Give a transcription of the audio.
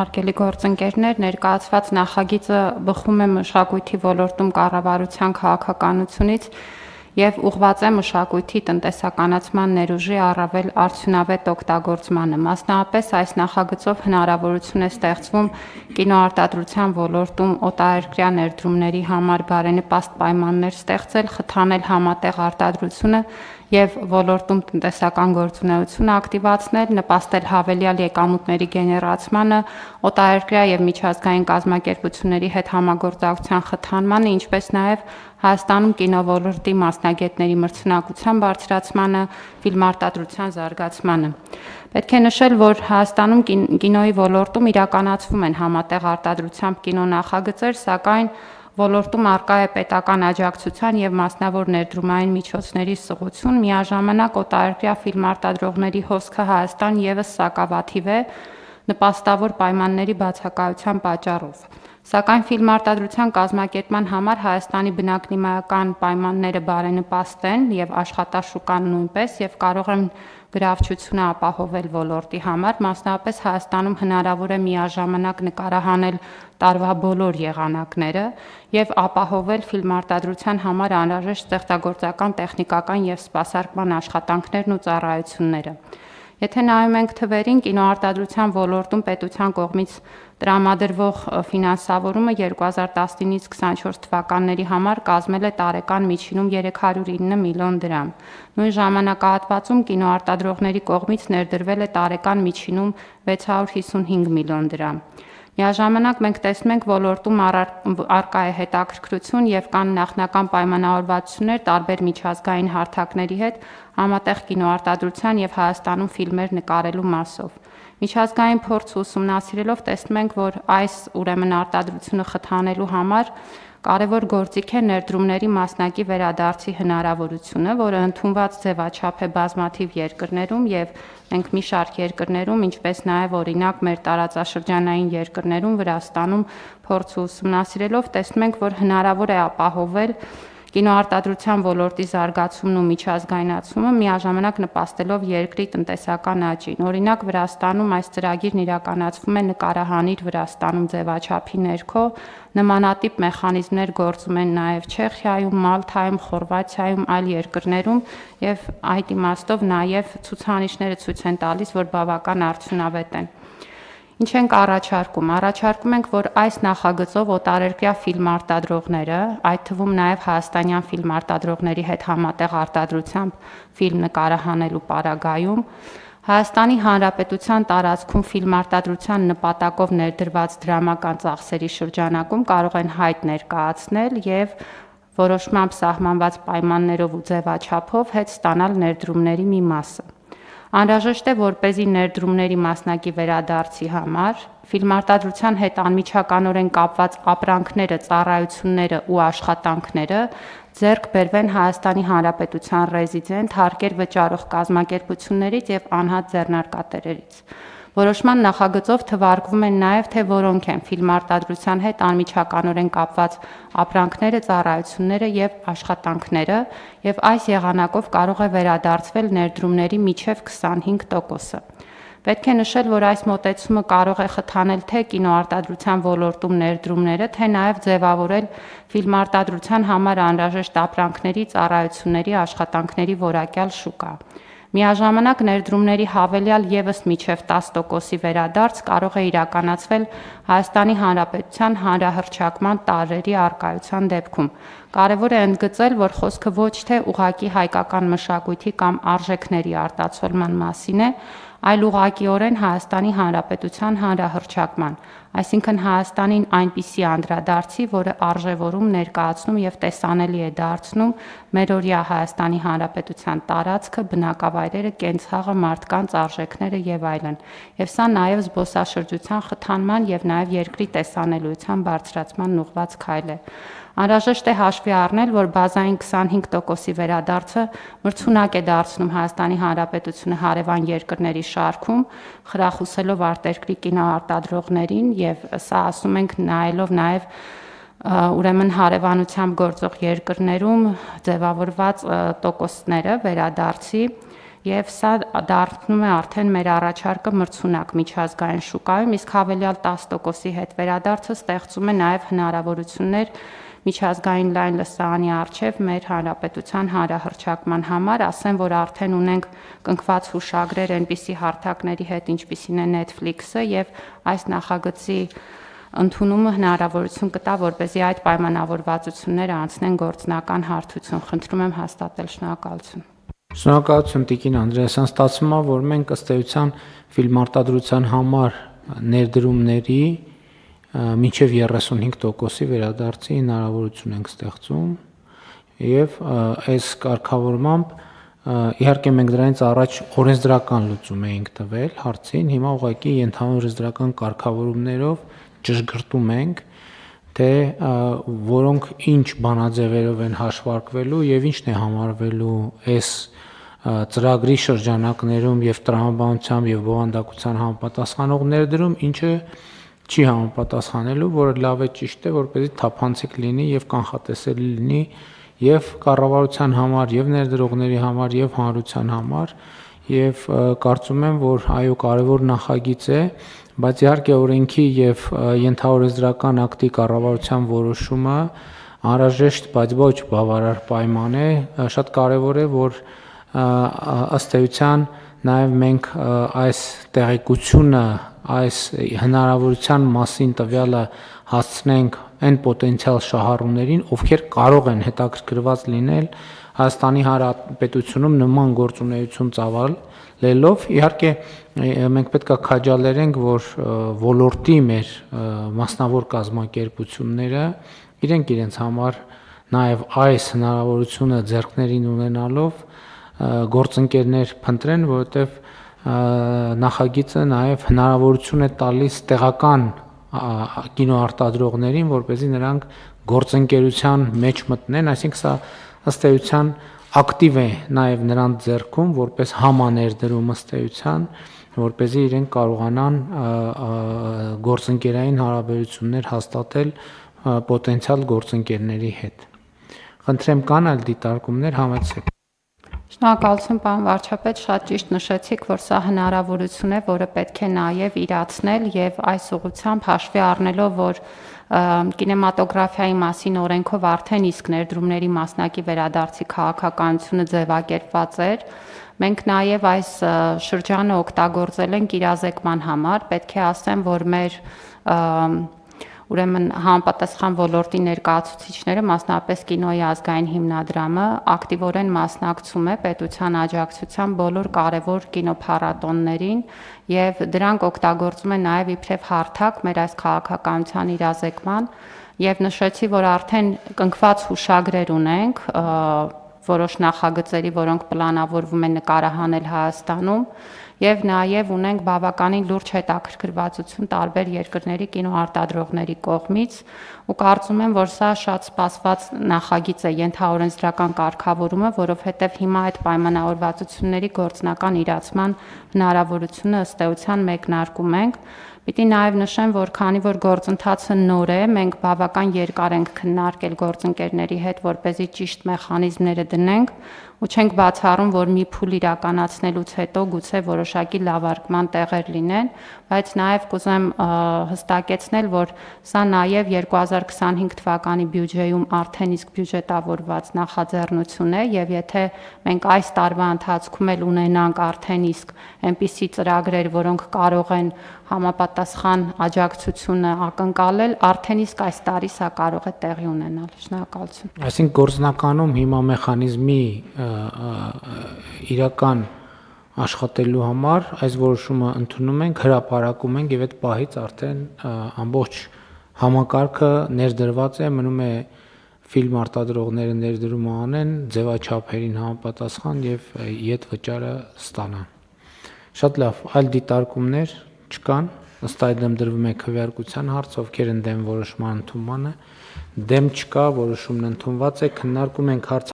Հարգելի գործընկերներ, ներկայացված նախագիծը բխում է մշակույթի ոլորտում կառավարության քաղաքականությունից և ուղղված է մշակույթի տնտեսականացման ներուժի առավել արդյունավետ օգտագործմանը։ Մասնավորապես, այս նախագծով հնարավորություն է ստեղծվում կինոարտադրության ոլորտում օտարերկրյա ներդրումների համար բարենպաստ պայմաններ ստեղծել, խթանել համատեղ արտադրությունը և ոլորտում տնտեսական գործունեությունը ակտիվացնել, նպաստել հավելյալ եկամուտների գեներացմանը, օտարերկրյա և միջազգային կազմակերպությունների հետ համագործակցության խթանմանը, ինչպես նաև Հայաստանում կինոլորոտի մասնագետների մրցունակության բարձրացմանը, ֆիլմարտադրության զարգացմանը։ Պետք է նշել, որ Հայաստանում կինոյի ոլորտում իրականացվում են համատեղ արտադրությամբ կինոնախագծեր, սակայն ոլորտում առկա է պետական աջակցության և մասնավոր ներդրումային միջոցների սղություն, միաժամանակ օտարերկրյա ֆիլմարտադրողների հոսքը Հայաստան ևս սակավաթիվ է նպաստավոր պայմանների բացակայության պատճառով։ Սակայն ֆիլմարտադրության կազմակերպման համար Հայաստանի բնակլիմայական պայմանները բարենպաստ են և աշխատաշուկան նույնպես և կարող են գրավչությունը ապահովել ոլորտի համար, մասնավորապես Հայաստանում հնարավոր է միաժամանակ նկարահանել տարվա բոլոր եղանակները և ապահովել ֆիլմարտադրության համար անհրաժեշտ ստեղծագործական, տեխնիկական և սպասարկման աշխատանքներն ու ծառայությունները։ Եթե նայում ենք թվերին, կինոարտադրության ոլորտում պետության կողմից տրամադրվող ֆինանսավորումը 2019-24 թվականների համար կազմել է տարեկան միջինում 309 միլիոն դրամ։ Նույն ժամանակահատվածում կինոարտադրողների կողմից ներդրվել է տարեկան միջինում 655 միլիոն դրամ։ Միաժամանակ մենք տեսնում ենք ոլորտում առկա է հետաքրքրություն և կան նախնական պայմանավորվածություններ տարբեր միջազգային հարթակների հետ համատեղ կինոարտադրության և Հայաստանում ֆիլմեր նկարելու մասով։ Միջազգային փորձ ուսումնասիրելով տեսնում ենք, որ այս արտադրությունը խթանելու համար կարևոր գործիք է ներդրումների մասնակի վերադարձի հնարավորությունը, որը ընդունված ձևաչափ է բազմաթիվ երկրներում և մենք մի շարք երկրներում, ինչպես նաև օրինակ մեր տարածաշրջանային երկրներում, Վրաստանում փորձ ուսումնասիրելով տեսնում ենք, որ հնարավոր է ապահովել կինոարտադրության ոլորտի զարգացումն ու միջազգայնացումը, միաժամանակ նպաստելով երկրի տնտեսական աճին։ Օրինակ Վրաստանում այս ծրագիրն իրականացվում է նկարահանիր Վրաստանում ձևաչափի ներքո, նմանատիպ մեխանիզմներ գործում են նաև Չեխիայում, Մալթայում, Խորվաթիայում, այլ երկրներում և այդ իմաստով նաև ցուցանիշները ցույց են տալիս, որ բավական արդյունավետ են։ Ինչ ենք առաջարկում։ Առաջարկում ենք, որ այս նախագծով օտարերկրյա ֆիլմարտադրողները, այդ թվում նաև հայաստանյան ֆիլմարտադրողների հետ համատեղ արտադրությամբ ֆիլմ նկարահանելու պարագայում, Հայաստանի Հանրապետության տարածքում ֆիլմարտադրության նպատակով ներդրված դրամական ծախսերի շրջանակում կարող են հայտ ներկայացնել և որոշմամբ սահմանված պայմաններով ու ձևաչափով հետ ստանալ ներդրումների մի մասը։ Անհրաժեշտ է, որպեսզի ներդրումների մասնակի վերադարձի համար ֆիլմարտադրության հետ անմիջականորեն կապված ապրանքները, ծառայությունները ու աշխատանքները ձեռք բերվեն Հայաստանի Հանրապետության ռեզիդենտ, հարկեր վճարող կազմակերպություններից և անհատ ձեռնարկատերերից։ Որոշման նախագծով թվարկվում են նաև, թե որոնք են ֆիլմարտադրության հետ անմիջականորեն կապված ապրանքները, ծառայությունները և աշխատանքները, և այս եղանակով կարող է վերադարձվել ներդրումների մինչև 25%-ը։ Պետք է նշել, որ այս մոտեցումը կարող է խթանել թե կինոարտադրության ոլորտում ներդրումները, թե նաև ձևավորել ֆիլմարտադրության համար անհրաժեշտ ապրանքների, ծառայությունների, աշխատանքների որակյալ շուկա։ Միաժամանակ ներդրումների հավելյալ ևս մինչև 10%-ի վերադարձ կարող է իրականացվել Հայաստանի Հանրապետության հանրահռչակման տարրերի առկայության դեպքում։ Կարևոր է ընդգծել, որ խոսքը ոչ թե ուղղակի հայկական մշակույթի կամ արժեքների արտացոլման մասին է, այլ ուղղակիորեն Հայաստանի Հանրապետության հանրահռչակման, այսինքն Հայաստանին այնպիսի անդրադարձի, որը արժևորում, ներկայացնում և տեսանելի է դարձնում մերօրյա Հայաստանի Հանրապետության տարածքը, բնակավայրերը, կենցաղը, մարդկանց, արժեքները և այլն, և սա նաև զբոսաշրջության խթանման և նաև երկրի տեսանելիության բարձրացման ուղղված քայլ է։ Անհրաժեշտ է հաշվի առնել, որ բազային 25%-ի վերադարձը մրցունակ է դարձնում Հայաստանի Հանրապետությունը հարևան երկրների շարքում, խրախուսելով արտերկրի կինոարտադրողներին և սա ասում ենք նայելով նաև ուրեմն հարևանությամբ գործող երկրներում ձևավորված տոկոսները վերադարձի եւ սա դարձնում է արդեն մեր առաջարկը մրցունակ միջազգային շուկայում, իսկ հավելյալ 10%-ի հետ վերադարձը ստեղծում է նաեւ հնարավորություններ միջազգային լայն լսարանի առջև մեր հանրապետության հանրահռչակման համար, ասեմ, որ արդեն ունենք կնքված հուշագրեր այնպիսի հարթակների հետ, ինչպիսին է Netflix-ը, եւ այս նախագծի ընդունումը հնարավորություն կտա, որպեսզի այդ պայմանավորվածությունները անցնեն գործնական հարթություն։ Խնդրում եմ հաստատել, շնորհակալություն։ Շնորհակալություն Տիկին Անդրեասյան, ստացվում է, որ մենք ըստ էության ֆիլմարտադրության համար ներդրումների մինչև 35%-ի վերադարձի հնարավորություն ենք ստեղծում եւ այս կարգավորմամբ իհարկե մենք դրանից առաջ օրենսդրական լուծում էինք տվել հարցին, հիմա ուղղակի ընդհանուր օրենսդրական կարգավորումներով ճշգրտում ենք, թե որոնք ինչ բանաձևերով են հաշվարկվելու եւ ինչն է համարվելու այս ծրագրի շրջանակներում եւ տրամաբանությամբ եւ բովանդակության համապատասխանող ներդրում, ինչը չի համապատասխանելու, որը լավ է ճիշտ է, որպեսզի թափանցիկ լինի եւ կանխատեսելի լինի եւ կառավարության համար, եւ ներդրողների համար, եւ հանրության համար, եւ կարծում եմ, որ այո, կարեւոր նախագիծ է, բայց իհարկե օրենքի եւ ենթաօրենսդրական ակտի կառավարության որոշումը անհրաժեշտ, բայց ոչ բավարար պայման է, շատ կարեւոր է, որ ըստ էության նաեւ մենք այս տեղեկությունը, այս հնարավորության մասին տվյալը հասցնենք այն պոտենցիալ շահառուներին, ովքեր կարող են հետաքրքրված լինել Հայաստանի Հանրապետությունում նման գործունեություն ծավալելով, իհարկե մենք պետք է քաջալերենք, որ ոլորտի մեր մասնավոր կազմակերպությունները իրենց համար նաև այս հնարավորությունը ձեռքներին ունենալով գործընկերներ փնտրեն, որովհետև նախագիծը նաև հնարավորություն է տալիս տեղական կինոարտադրողներին, որպեսզի նրանք գործընկերության մեջ մտնեն, այսինքն սա ըստ էության ակտիվ է նաև նրանց ձեռքում, որպես համաներդրում ըստ էության, որպեսզի իրենք կարողանան գործընկերային հարաբերություններ հաստատել պոտենցիալ գործընկերների հետ։ Խնդրեմ, կան այլ դիտարկումներ, համեցեք։ Շնորհակալություն, պարոն վարչապետ, շատ ճիշտ նշեցիք, որ սա հնարավորություն է, որը պետք է նաև իրացնել եւ այս ուղղությամբ հաշվի առնելով, որ կինեմատոգրաֆիայի մասին օրենքով արդեն իսկ ներդրումների մասնակի վերադարձի քաղաքականությունը ձևակերպված էր, մենք նաև այս շրջանը օգտագործել ենք իրազեկման համար, պետք է ասեմ, որ մեր ուրեմն համապատասխան ոլորտի ներկայացուցիչները, մասնավորապես կինոյի ազգային հիմնադրամը ակտիվորեն մասնակցում է պետության աջակցությամբ բոլոր կարևոր կինոփառատոններին եւ դրանք օգտագործում են նաեւ իբրև հարթակ մեր այս քաղաքականության իրազեկման եւ նշեցի, որ արդեն կնքված հուշագրեր ունենք որոշ նախագծերի, որոնք պլանավորվում են նկարահանել Հայաստանում եւ նաեւ ունենք բավականին լուրջ հետաքրքրվածություն տարբեր երկրների կինոարտադրողների կողմից ու կարծում եմ, որ սա շատ սպասված նախագիծ է ենթաօրենսդրական կարգավորումը, որովհետեւ հիմա այդ պայմանավորվածությունների գործնական իրացման հնարավորությունը ըստ էության մեկնարկում ենք։ Պիտի նաև նշեմ, որ քանի որ գործընթացը նոր է, մենք բավական երկար ենք քննարկել գործընկերների հետ, որպեսզի ճիշտ մեխանիզմները դնենք ու չենք բացառում, որ մի փուլ իրականացնելուց հետո գուցե որոշակի լավարկման տեղեր լինեն, բայց նաև կուզեմ հստակեցնել, որ սա նաև 2025 թվականի բյուջեում արդեն իսկ բյուջետավորված նախաձեռնություն է եւ եթե մենք այս տարվա ընթացքում էլ ունենանք արդեն իսկ այնպիսի ծրագրեր, որոնք կարող են համապատասխան աջակցությունը ակնկալել, արդեն իսկ այս տարի սա կարող է տեղի ունենալ։ Շնորհակալություն։ Այսինքն գործնականում հիմա մեխանիզմի իրական աշխատելու համար այս որոշումը ընդունում ենք, հրապարակում ենք եւ այդ պահից արդեն ամբողջ համակարգը ներդրված է, մնում է ֆիլմ արտադրողները ներդրում անեն, ձևաչափերին համապատասխան եւ իդ վճարը ստանան։ Շատ լավ, այլ դիտարկումներ չկան, ըստ այդմ դրվում է քվեարկության հարց, ովքեր են դեմ որոշման ընդունմանը, դեմ չկա, որոշումն ընդունված է, քննարկում ենք հարցը